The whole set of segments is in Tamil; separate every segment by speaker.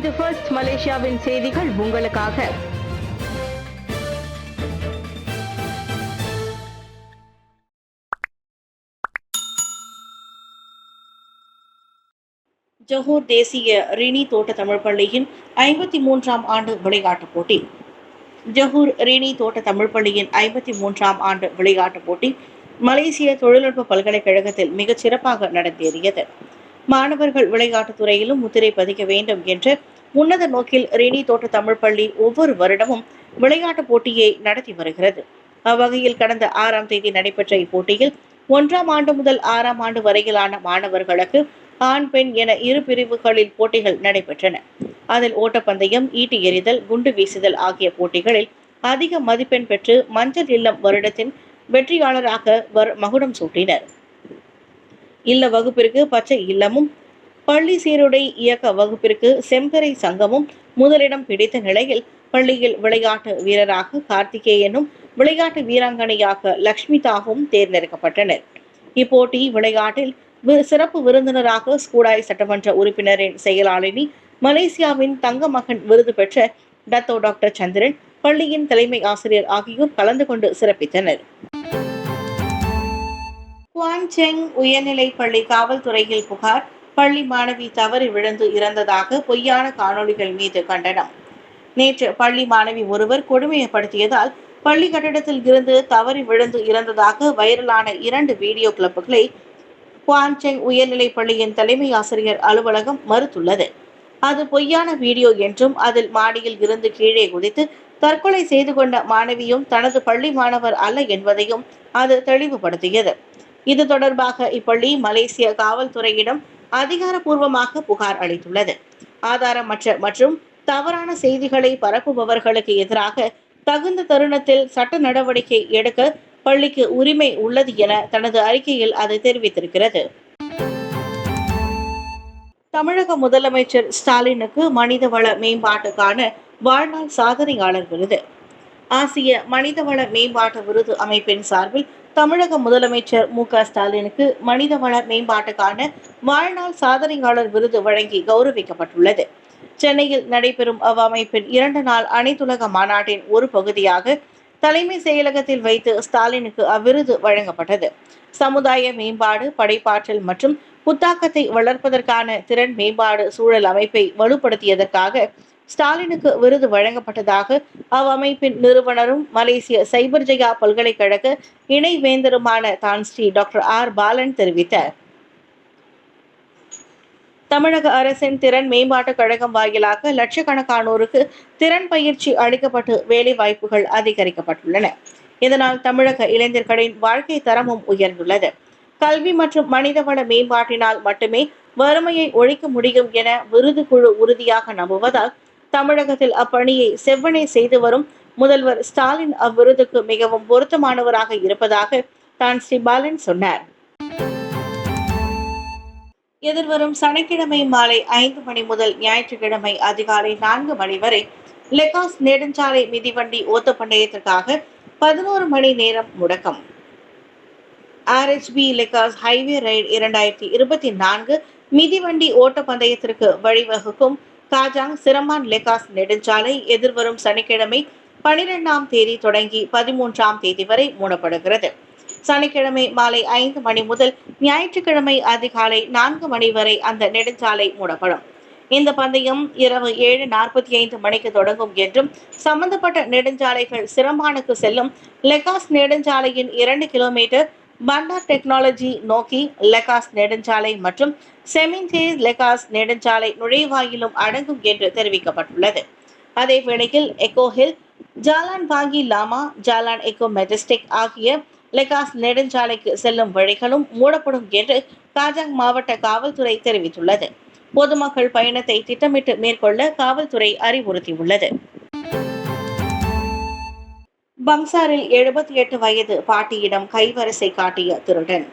Speaker 1: இது ஃபர்ஸ்ட் மலேசியாவின் செய்திகள் உங்களுக்காக.
Speaker 2: ஜொஹூர் தேசிய ரினி தோட்ட தமிழ் பள்ளியின் 53ஆம் ஆண்டு விளையாட்டுப் போட்டி. ஜொஹூர் ரினி தோட்ட தமிழ் பள்ளியின் 53ஆம் ஆண்டு விளையாட்டுப் போட்டி மலேசிய தொழில்நுட்ப பல்கலைக்கழகத்தில் மிகச் சிறப்பாக நடந்தேறியது. மாணவர்கள் விளையாட்டுத் துறையிலும் முத்திரை பதிக்க வேண்டும் என்ற உன்னத நோக்கில் ரினி தோட்ட தமிழ் பள்ளி ஒவ்வொரு வருடமும் விளையாட்டுப் போட்டியை நடத்தி வருகிறது. அவ்வகையில் கடந்த 6ஆம் தேதி நடைபெற்ற இப்போட்டியில் 1ஆம் ஆண்டு முதல் 6ஆம் ஆண்டு வரையிலான மாணவர்களுக்கு ஆண் பெண் என இரு பிரிவுகளில் போட்டிகள் நடைபெற்றன. அதில் ஓட்டப்பந்தயம், ஈட்டி எறிதல், குண்டு வீசுதல் ஆகிய போட்டிகளில் அதிக மதிப்பெண் பெற்று மஞ்சள் இல்லம் வருடத்தின் வெற்றியாளராக மகுடம் சூட்டினர். இல்ல வகுப்பிற்கு பச்சை இல்லமும், பள்ளி சீருடை இயக்க வகுப்பிற்கு செம்பறை சங்கமும் முதலிடம் பிடித்த நிலையில் பள்ளியில் விளையாட்டு வீரராக கார்த்திகேயனும், விளையாட்டு வீராங்கனையாக லக்ஷ்மிதாவும் தேர்ந்தெடுக்கப்பட்டனர். இப்போட்டி விளையாட்டில் சிறப்பு விருந்தினராக ஸ்கூடாய் சட்டமன்ற உறுப்பினரின் செயலாளினி, மலேசியாவின் தங்க மகன் விருது பெற்ற டத்தோ டாக்டர் சந்திரன், பள்ளியின் தலைமை ஆசிரியர் ஆகியோர் கலந்து கொண்டு சிறப்பித்தனர். குவான்செங் உயர்நிலை பள்ளி காவல்துறையில் புகார். பள்ளி மாணவி தவறி விழுந்து இறந்ததாக பொய்யான காணொளிகள் மீது கண்டனம். நேற்று பள்ளி மாணவி ஒருவர் கொடுமைப்படுத்தியதால் பள்ளி கட்டிடத்தில் இருந்து தவறி விழுந்து இறந்ததாக வைரலான 2 வீடியோ கிளிப்புகளை குவான்செங் உயர்நிலை பள்ளியின் தலைமை ஆசிரியர் அலுவலகம் மறுத்துள்ளது. அது பொய்யான வீடியோ என்றும், அதில் மாடியில் இருந்து கீழே குதித்து தற்கொலை செய்து கொண்ட மாணவியும் தனது பள்ளி மாணவர் அல்ல என்பதையும் அது தெளிவுபடுத்தியது. இது தொடர்பாக இப்பள்ளி மலேசிய காவல்துறையிடம் அதிகாரப்பூர்வமாக புகார் அளித்துள்ளது. ஆதாரமற்ற மற்றும் தவறான செய்திகளை பரப்புபவர்களுக்கு எதிராக தகுந்த தருணத்தில் சட்ட நடவடிக்கை எடுக்க பள்ளிக்கு உரிமை உள்ளது என தனது அறிக்கையில் அது தெரிவித்திருக்கிறது. தமிழக முதலமைச்சர் ஸ்டாலினுக்கு மனிதவள மேம்பாட்டுக்கான வாழ்நாள் சாதனையாளர் விருது. ஆசிய மனிதவள மேம்பாட்டு விருது அமைப்பின் சார்பில் தமிழக முதலமைச்சர் மு.க.ஸ்டாலினுக்கு மனிதவள மேம்பாட்டுக்கான வாழ்நாள் சாதனையாளர் விருது வழங்கி கௌரவிக்கப்பட்டுள்ளது. சென்னையில் நடைபெறும் அவ்வமைப்பின் 2 நாள் அனைத்துலக மாநாட்டின் ஒரு பகுதியாக தலைமை செயலகத்தில் வைத்து ஸ்டாலினுக்கு அவ்விருது வழங்கப்பட்டது. சமுதாய மேம்பாடு, படைப்பாற்றல் மற்றும் புத்தாக்கத்தை வளர்ப்பதற்கான திறன் மேம்பாடு சூழல் அமைப்பை வலுப்படுத்தியதற்காக ஸ்டாலினுக்கு விருது வழங்கப்பட்டதாக அவ்வமைப்பின் நிறுவனரும் மலேசிய சைபர் ஜெயா பல்கலைக்கழக இணைவேந்தருமான தான் ஸ்ரீ டாக்டர் ஆர் பாலன் தெரிவித்தார். தமிழக அரசின் திறன் மேம்பாட்டு கழகம் வாயிலாக லட்சக்கணக்கானோருக்கு திறன் பயிற்சி அளிக்கப்பட்டு வேலை வாய்ப்புகள் அதிகரிக்கப்பட்டுள்ளன. இதனால் தமிழக இளைஞர்களின் வாழ்க்கை தரமும் உயர்ந்துள்ளது. கல்வி மற்றும் மனிதவள மேம்பாட்டினால் மட்டுமே வறுமையை ஒழிக்க முடியும் என விருது குழு உறுதியாக நம்புவதால் தமிழகத்தில் அப்பணியை செவ்வனே செய்து வரும் முதல்வர் ஸ்டாலின் அவ்விருதுக்கு மிகவும் பொருத்தமானவராக இருப்பதாக தான் ஸ்ரீ பாலன் சொன்னார். எதிர்வரும் சனிக்கிழமை மாலை 5 மணி முதல் ஞாயிற்றுக்கிழமை அதிகாலை 4 மணி வரை லெகாஸ் நெடுஞ்சாலை மிதிவண்டி ஓட்ட பந்தயத்திற்காக 11 மணி நேரம் முடக்கம். RHB லெகாஸ் ஹைவே ரைட் 2024 மிதிவண்டி ஓட்ட பந்தயத்திற்கு வழிவகுக்கும் காஜாங் சிரமான் லெகாஸ் நெடுஞ்சாலை எதிர்வரும் சனிக்கிழமை 12ஆம் தேதி தொடங்கி 13ஆம் தேதி வரை மூடப்படுகிறது. சனிக்கிழமை மாலை 5 மணி முதல் ஞாயிற்றுக்கிழமை அதிகாலை 4 மணி வரை அந்த நெடுஞ்சாலை மூடப்படும். இந்த பந்தயம் இரவு 7:45 மணிக்கு தொடங்கும் என்றும், சம்பந்தப்பட்ட நெடுஞ்சாலைகள் சிரமானுக்கு செல்லும் லெகாஸ் நெடுஞ்சாலையின் 2 கிலோமீட்டர், பண்டார் டெக்னாலஜி நோக்கி லெகாஸ் நெடுஞ்சாலை மற்றும் செமின்டேஸ் லெகாஸ் நெடுஞ்சாலை நுழைவாயிலும் அடங்கும் என்று தெரிவிக்கப்பட்டுள்ளது. அதே வேளையில் எக்கோ ஹில், ஜாலான் பாங்கி லாமா, ஜாலான் எக்கோ மெஜஸ்டிக் ஆகிய லெகாஸ் நெடுஞ்சாலைக்கு செல்லும் வழிகளும் மூடப்படும் என்று காஜாங் மாவட்ட காவல்துறை தெரிவித்துள்ளது. பொதுமக்கள் பயணத்தை திட்டமிட்டு மேற்கொள்ள காவல்துறை அறிவுறுத்தியுள்ளது. பங்சாரில் 78 வயது பாட்டியிடம் கைவரிசை காட்டிய திருடன்.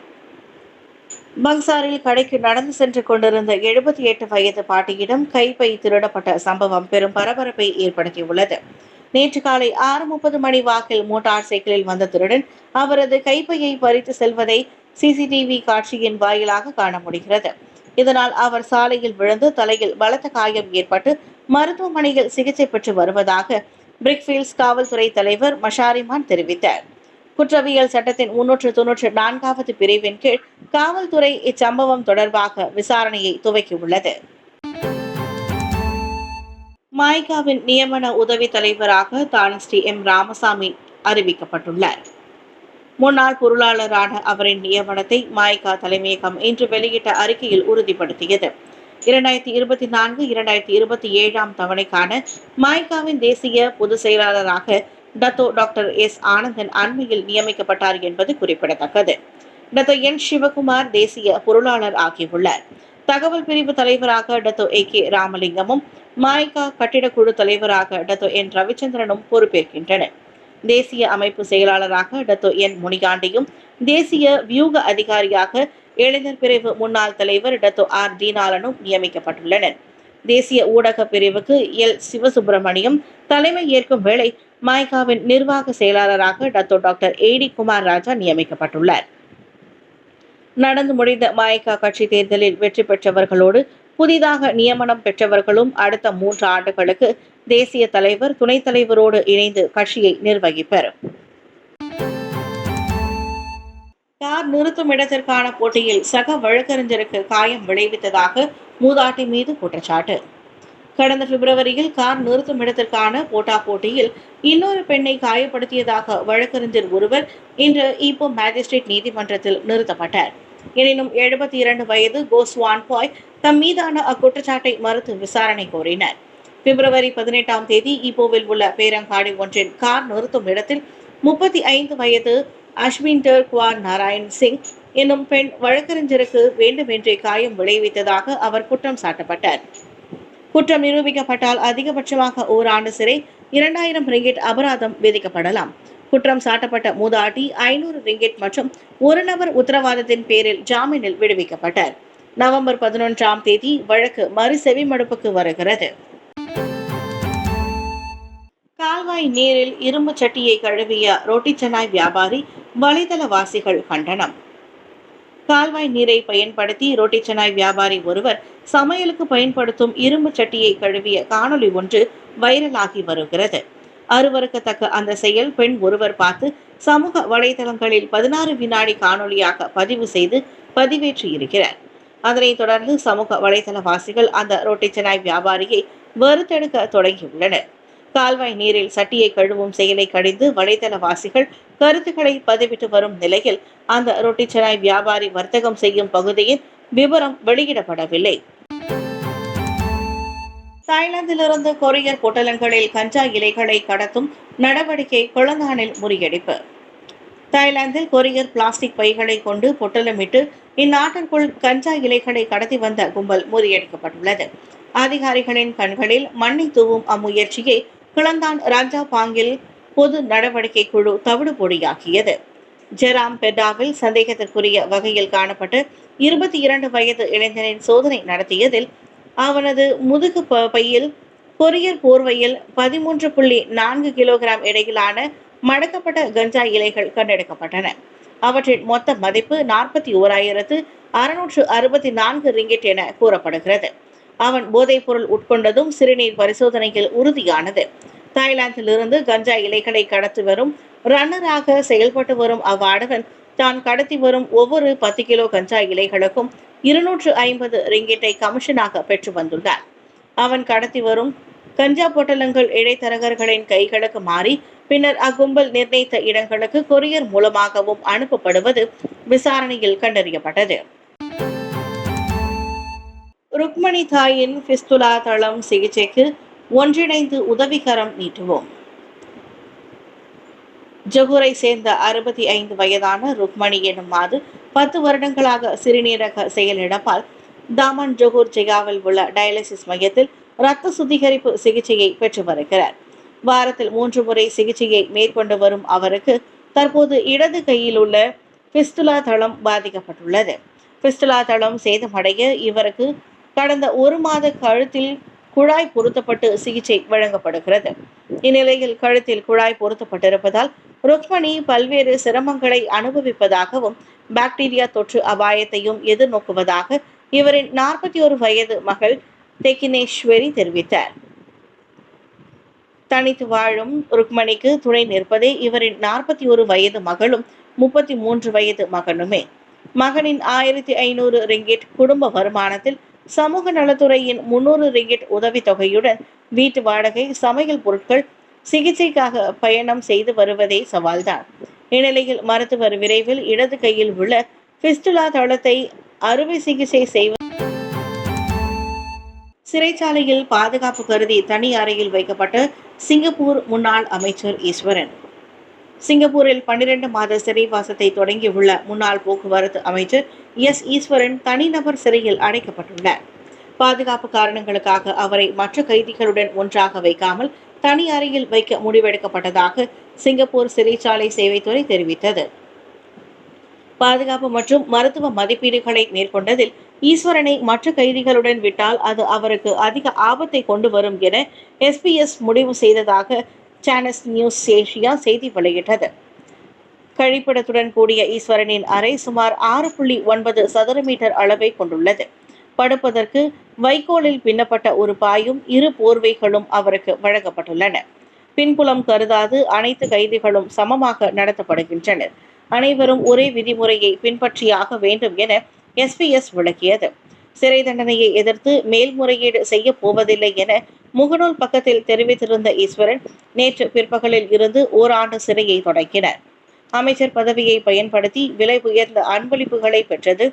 Speaker 2: பங்சாரில் கடைக்கு நடந்து சென்று கொண்டிருந்த 78 வயது பாட்டியிடம் கைப்பை திருடப்பட்ட சம்பவம் பெரும் பரபரப்பை ஏற்படுத்தியுள்ளது. நேற்று காலை 6:30 மணி வாக்கில் மோட்டார் சைக்கிளில் வந்த திருடன் அவரது கைப்பையை பறித்து செல்வதை சிசிடிவி காட்சியின் வாயிலாக காண முடிகிறது. இதனால் அவர் சாலையில் விழுந்து தலையில் பலத்த காயம் ஏற்பட்டு மருத்துவமனையில் சிகிச்சை பெற்று வருவதாக பிரிக்ஃபீல்ட்ஸ் காவல்துறை தலைவர் மஷாரிமான் தெரிவித்தார். குற்றவியல் சட்டத்தின் 394வது பிரிவின் கீழ் காவல்துறை இச்சம்பவம் தொடர்பாக விசாரணையை துவக்கியுள்ளது. மாய்காவின் நியமன உதவி தலைவராக தானஸ்ரீ எம் ராமசாமி அறிவிக்கப்பட்டுள்ளார். முன்னாள் பொருளாளரான அவரின் நியமனத்தை மாய்கா தலைமையகம் இன்று வெளியிட்ட அறிக்கையில் உறுதிப்படுத்தியது. 2024-2027 தவணைக்கான மாய்காவின் தேசிய பொதுச் செயலாளராக டாக்டர் எஸ் ஆனந்தன் அண்மையில் நியமிக்கப்பட்டார் என்பது குறிப்பிடத்தக்கது. என் சிவகுமார் தேசிய பொருளாளர் ஆகியுள்ளார். தகவல் பிரிவு தலைவராக ஏ கே ராமலிங்கமும் மாய்கா கட்டிடக்குழு தலைவராக என் ரவிச்சந்திரனும் பொறுப்பேற்கின்றனர். தேசிய அமைப்பு செயலாளராக என் முனியாண்டியும், தேசிய வியூக அதிகாரியாக இளைஞர் பிரிவு முன்னாள் தலைவர் ஆர் தீனாலனும் நியமிக்கப்பட்டுள்ளனர். தேசிய ஊடக பிரிவுக்கு எல் சிவசுப்பிரமணியம் தலைமை ஏற்கும் வேளை மாய்காவின் நிர்வாக செயலாளராக டாக்டர் ஏடி குமார் ராஜா நியமிக்கப்பட்டுள்ளார். நடந்து முடிந்த மாய்கா கட்சி தேர்தலில் வெற்றி பெற்றவர்களோடு புதிதாக நியமனம் பெற்றவர்களும் அடுத்த 3 ஆண்டுகளுக்கு தேசிய தலைவர், துணைத் தலைவரோடு இணைந்து கட்சியை நிர்வகிப்பர். கார் நிறுத்தும் இடத்திற்கான போட்டியில் சக வழக்கறிஞருக்கு காயம் விளைவித்ததாக மூதாட்டி மீது குற்றச்சாட்டு. கடந்த பிப்ரவரியில் கார் நிறுத்தும் இடத்திற்கான போட்டியில் இன்னொரு பெண்ணை காயப்படுத்தியதாக வழக்கறிஞர் ஒருவர் இன்று ஈப்போ மேஜிஸ்ட்ரேட் நீதிமன்றத்தில் நிறுத்தப்பட்டார். எனினும் 72 வயது கோஸ்வான் பாய் தம் மீதான அக்குற்றச்சாட்டை மறுத்து விசாரணை கோரினர். பிப்ரவரி 18 ஈப்போவில் உள்ள பேரங்காடி ஒன்றின் கார் நிறுத்தும் இடத்தில் 35 வயது அஷ்வின்டர் குவார் நாராயண் சிங் என்னும் பெண் வழக்கறிஞருக்கு வேண்டுமென்றே காயம் விளைவித்ததாக அவர் குற்றம் சாட்டப்பட்டார். குற்றம் நிரூபிக்கப்பட்டால் அதிகபட்சமாக ஓராண்டு சிறை, 2000 ரிங்கிட் அபராதம் விதிக்கப்படலாம். குற்றம் சாட்டப்பட்ட மூதாட்டி 500 ரிங்கிட் மற்றும் ஒரு நபர் உத்தரவாதத்தின் பேரில் ஜாமீனில் விடுவிக்கப்பட்டார். நவம்பர் 11 வழக்கு மறு செவிமடுப்புக்கு வருகிறது. கால்வாய் நீரில் இரும்பு சட்டியை கழுவிய ரொட்டி சென்னாய் வியாபாரி வலைதளவாசிகள் கண்டனம். கால்வாய் நீரை பயன்படுத்தி ரொட்டி சென்னாய் வியாபாரி ஒருவர் சமையலுக்கு பயன்படுத்தும் இரும்பு சட்டியை கழுவிய காணொலி ஒன்று வைரலாகி வருகிறது. அருவருக்கத்தக்க அந்த செயல் பெண் ஒருவர் பார்த்து சமூக வலைதளங்களில் 16 வினாடி காணொலியாக பதிவு செய்து பதிவேற்றி இருக்கிறார். அதனைத் தொடர்ந்து சமூக வலைதளவாசிகள் அந்த ரொட்டி சென்னாய் வியாபாரியை வறுத்தெடுக்க தொடங்கியுள்ளனர். கால்வாய் நீரில் சட்டியை கழுவும் செயலை கடிந்து வலைதளவாசிகள் கருத்துக்களை பதிவிட்டு வரும் நிலையில் அந்த ரொட்டி சென்னாய் வியாபாரி வர்த்தகம் செய்யும் பகுதியின் விவரம் வெளியிடப்படவில்லை. தாய்லாந்திலிருந்து கொரியர் பொட்டலங்களில் கஞ்சா இலைகளை கடத்தும் நடவடிக்கை கொளந்தானில் முறியடிப்பு. தாய்லாந்தில் கொரியர் பிளாஸ்டிக் பைகளை கொண்டு பொட்டலமிட்டு இந்நாட்டிற்குள் கஞ்சா இலைகளை கடத்தி வந்த கும்பல் முறியடிக்கப்பட்டுள்ளது. அதிகாரிகளின் கண்களில் மண்ணை தூவும் அம்முயற்சியை கிளந்தான் ராஜா பாங்கில் பொது நடவடிக்கை குழு தவிடு பொடியாக்கியது. ஜெராம் பெட்டாவில் சந்தேகத்திற்குரிய வகையில் காணப்பட்ட 22 வயது இளைஞனின் சோதனை நடத்தியதில் அவனது முதுகு பையில் கொரியர் போர்வையில் 13.4 கிலோகிராம் இடையிலான மடக்கப்பட்ட கஞ்சா இலைகள் கண்டெடுக்கப்பட்டன. அவற்றின் மொத்த மதிப்பு 41,664 ரிங்கிட் என கூறப்படுகிறது. அவன் போதைப் பொருள் உட்கொண்டதும் சிறுநீர் பரிசோதனையில் உறுதியானது. தாய்லாந்திலிருந்து கஞ்சா இலைகளை கடத்தி வரும் ரன்னராக செயல்பட்டு வரும் அவ்வாடவன் தான் கடத்தி வரும் ஒவ்வொரு 10 கிலோ கஞ்சா இலைகளுக்கும் 250 ரிங்கிட்டை கமிஷனாக பெற்று வந்துள்ளார். அவன் கடத்தி வரும் கஞ்சா பொட்டலங்கள் இடைத்தரகர்களின் கைகளுக்கு மாறி பின்னர் அக்கும்பல் நிர்ணயித்த இடங்களுக்கு கொரியர் மூலமாகவும் அனுப்பப்படுவது விசாரணையில் கண்டறியப்பட்டது. ருக்மணி தாயின் பிஸ்துலா தளம் சிகிச்சைக்கு ஒன்றிணைந்து உதவிகரம் நீட்டுவோம். ஜொகூரை சேர்ந்த 65 வயதான ருக்மணி எனும் மாது 10 வருடங்களாக சிறுநீரக செயலிழப்பால் தாமன் ஜொகூர் ஜெயாவில் உள்ள டயாலிசிஸ் மையத்தில் இரத்த சுத்திகரிப்பு சிகிச்சையை பெற்று வருகிறார். வாரத்தில் 3 முறை சிகிச்சையை மேற்கொண்டு வரும் அவருக்கு தற்போது இடது கையில் உள்ள பிஸ்துலா தளம் பாதிக்கப்பட்டுள்ளது. பிஸ்துலா தளம் சேதமடைய இவருக்கு கடந்த 1 மாத கழுத்தில் குழாய் பொருத்தப்பட்டு சிகிச்சை வழங்கப்படுகிறது. இந்நிலையில் கழுத்தில் குழாய் பொருத்தப்பட்டிருப்பதால் ருக்மணி பல்வேறு சிரமங்களை அனுபவிப்பதாகவும் பாக்டீரியா தொற்று அபாயத்தையும் எதிர்நோக்குவதாக இவரின் 41 வயது மகள் தெக்கினேஸ்வரி தெரிவித்தார். தனித்து வாழும் ருக்மணிக்கு துணை நிற்பதே இவரின் 41 வயது மகளும் 33 வயது மகனுமே. மகனின் 1500 ரிங்கிட் குடும்ப வருமானத்தில் சமூக நலத்துறையின் 300 ரிங்கிட் உதவித்தொகையுடன் வீட்டு வாடகை, சமையல் பொருட்கள், சிகிச்சைக்காக பயணம் செய்து வருவதே சவால்தான். இந்நிலையில் மருத்துவர் விரைவில் இடது கையில் உள்ள பிஸ்டுலா தளத்தை அறுவை சிகிச்சை செய்வது. சிறைச்சாலையில் பாதுகாப்பு கருதி தனி அறையில் வைக்கப்பட்ட சிங்கப்பூர் முன்னாள் அமைச்சர் ஈஸ்வரன். சிங்கப்பூரில் 12 மாத சிறைவாசத்தை தொடங்கியுள்ள முன்னாள் போக்குவரத்து அமைச்சர் ஈஸ்வரன் தனிநபர் சிறையில் அடைக்கப்பட்டுள்ளார். பாதுகாப்பு காரணங்களுக்காக அவரை மற்ற கைதிகளுடன் ஒன்றாக வைக்காமல் தனி அறையில் வைக்க முடிவெடுக்கப்பட்டதாக சிங்கப்பூர் சிறைச்சாலை சேவைத்துறை தெரிவித்தது. பாதுகாப்பு மற்றும் மருத்துவ மதிப்பீடுகளை மேற்கொண்டதில் ஈஸ்வரனை மற்ற கைதிகளுடன் விட்டால் அது அவருக்கு அதிக ஆபத்தை கொண்டு வரும் என SPS முடிவு செய்ததாக சானஸ் நியூஸ் ஏஷியா செய்தி வெளியிட்டது. கழிப்பிடத்துடன் கூடிய ஈஸ்வரனின் அறை சுமார் 6.9 சதுர மீட்டர் அளவை கொண்டுள்ளது. படுப்பதற்கு வைக்கோலில் பின்னப்பட்ட ஒரு பாயும் 2 போர்வைகளும் அவருக்கு வழங்கப்பட்டுள்ளன. பின்புலம் கருதாது அனைத்து கைதிகளும் சமமாக நடத்தப்படுகின்றனர். அனைவரும் ஒரே விதிமுறையை பின்பற்றியாக வேண்டும் என SPS விளக்கியது. சிறை தண்டனையை எதிர்த்து மேல்முறையீடு செய்ய போவதில்லை என முகநூல் பக்கத்தில் தெரிவித்திருந்த ஈஸ்வரன் நேற்று பிற்பகலில் இருந்து ஓராண்டு சிறையை தொடங்கினார். அமைச்சர் பதவியை பயன்படுத்தி விலை உயர்ந்த அன்பளிப்புகளை பெற்றது,